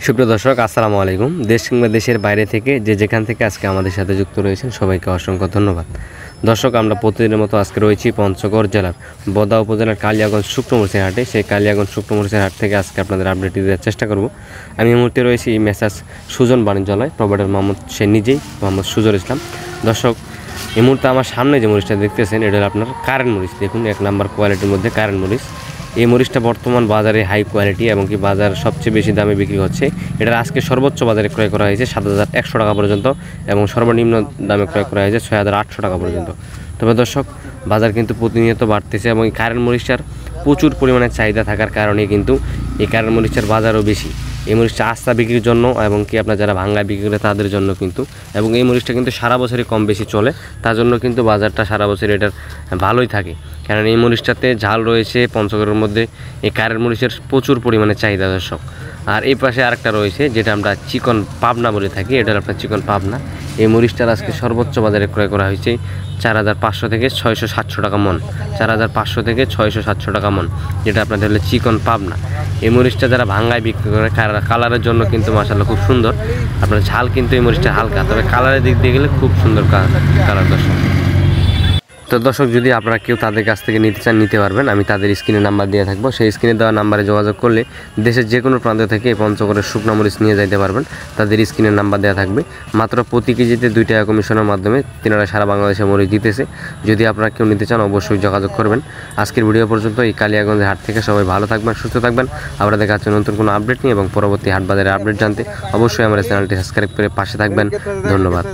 সুপ্রিয় দর্শক, আসসালামু আলাইকুম। দেশ কিংবা দেশের বাইরে থেকে যেখান থেকে আজকে আমাদের সাথে যুক্ত রয়েছেন সবাইকে অসংখ্য ধন্যবাদ। দর্শক, আমরা প্রতিদিনের মতো আজকে রয়েছি পঞ্চগড় জেলার বদা উপজেলার কালিয়াগঞ্জ শুকনোমরিচের হাটে। সেই কালিয়াগঞ্জ শুকনোমরিচের হাট থেকে আজকে আপনাদের আপডেট দেওয়ার চেষ্টা করব। আমি এই মুহূর্তে রয়েছি মেসাজ সুজন বাণিজ্যালয়, প্রোভাইডার মোহাম্মদ সে নিজেই মোহাম্মদ সুজর ইসলাম। দর্শক, এই মুহূর্তে আমার সামনে যে মরিচটা দেখতেছেন এটা হলো আপনার কারেন্ট মরিচ। দেখুন, 1 নাম্বার কোয়ালিটির মধ্যে কারেন্ট মরিচ। এই মরিচটা বর্তমান বাজারে হাই কোয়ালিটি এবং কি বাজার সবচেয়ে বেশি দামে বিক্রি হচ্ছে। এটার আজকে সর্বোচ্চ বাজারে ক্রয় করা হয়েছে 7,100 টাকা পর্যন্ত এবং সর্বনিম্ন দামে ক্রয় করা হয়েছে 6,800 টাকা পর্যন্ত। তবে দর্শক, বাজার কিন্তু প্রতিনিয়ত বাড়তেছে এবং এই কারেন্ট মরিচটার প্রচুর পরিমাণে চাহিদা থাকার কারণে কিন্তু এই কারেন্ট মরিচটার বাজারও বেশি। এই মরিচটা আস্তা বিক্রির জন্য এবং কি আপনার যারা ভাঙ্গায় বিক্রি করে তাদের জন্য কিন্তু, এবং এই মরিচটা কিন্তু সারা বছরই কম বেশি চলে, তার জন্য কিন্তু বাজারটা সারা বছর এটার ভালোই থাকে। কারণ এই মরিচটাতে ঝাল রয়েছে। পঞ্চগড়ের মধ্যে এই কারেন্ট মরিচের প্রচুর পরিমাণে চাহিদা দর্শক। আর এই পাশে আরেকটা রয়েছে যেটা আমরা চিকন পাবনা বলে থাকি, এটা আপনার চিকন পাবনা। এই মরিচটার আজকে সর্বোচ্চ বাজারে ক্রয় করা হয়েছে 4,500 থেকে 600-700 টাকা মন। 4,500 থেকে 600-700 টাকা মন, যেটা আপনাদের হলে চিকন পাবনা। এই মরিচটা যারা ভাঙ্গায় বিক্রি করে কালারের জন্য কিন্তু মাশাআল্লাহ খুব সুন্দর। আপনার ঝাল কিন্তু এই মরিচটা হালকা, তবে কালারের দিক দিয়ে গেলে খুব সুন্দর কালার দর্শক। তো দর্শক, যদি আপনারা কেউ তাদের কাছ থেকে নিতে চান নিতে পারবেন। আমি তাদের স্ক্রিনে নাম্বার দিয়ে থাকবো, সেই স্ক্রিনে দেওয়া নাম্বারে যোগাযোগ করলে দেশের যে কোনো প্রান্ত থেকে এই পঞ্চগড়ের শুকনো মরিচ নিয়ে যাইতে পারবেন। তাদের স্ক্রিনের নাম্বার দেওয়া থাকবে। মাত্র প্রতি কেজিতে 2 টাকা কমিশনের মাধ্যমে তিনারা সারা বাংলাদেশে মরিচ দিতেছে। যদি আপনারা কেউ নিতে চান অবশ্যই যোগাযোগ করবেন। আজকের ভিডিও পর্যন্ত। এই কালিয়াগঞ্জের হাট থেকে সবাই ভালো থাকবেন, সুস্থ থাকবেন। আমরা দেখা যাচ্ছে নতুন কোনো আপডেট নিয়ে এবং পরবর্তী হাট বাজারের আপডেট জানতে অবশ্যই আমার চ্যানেলটি সাবস্ক্রাইব করে পাশে থাকবেন। ধন্যবাদ।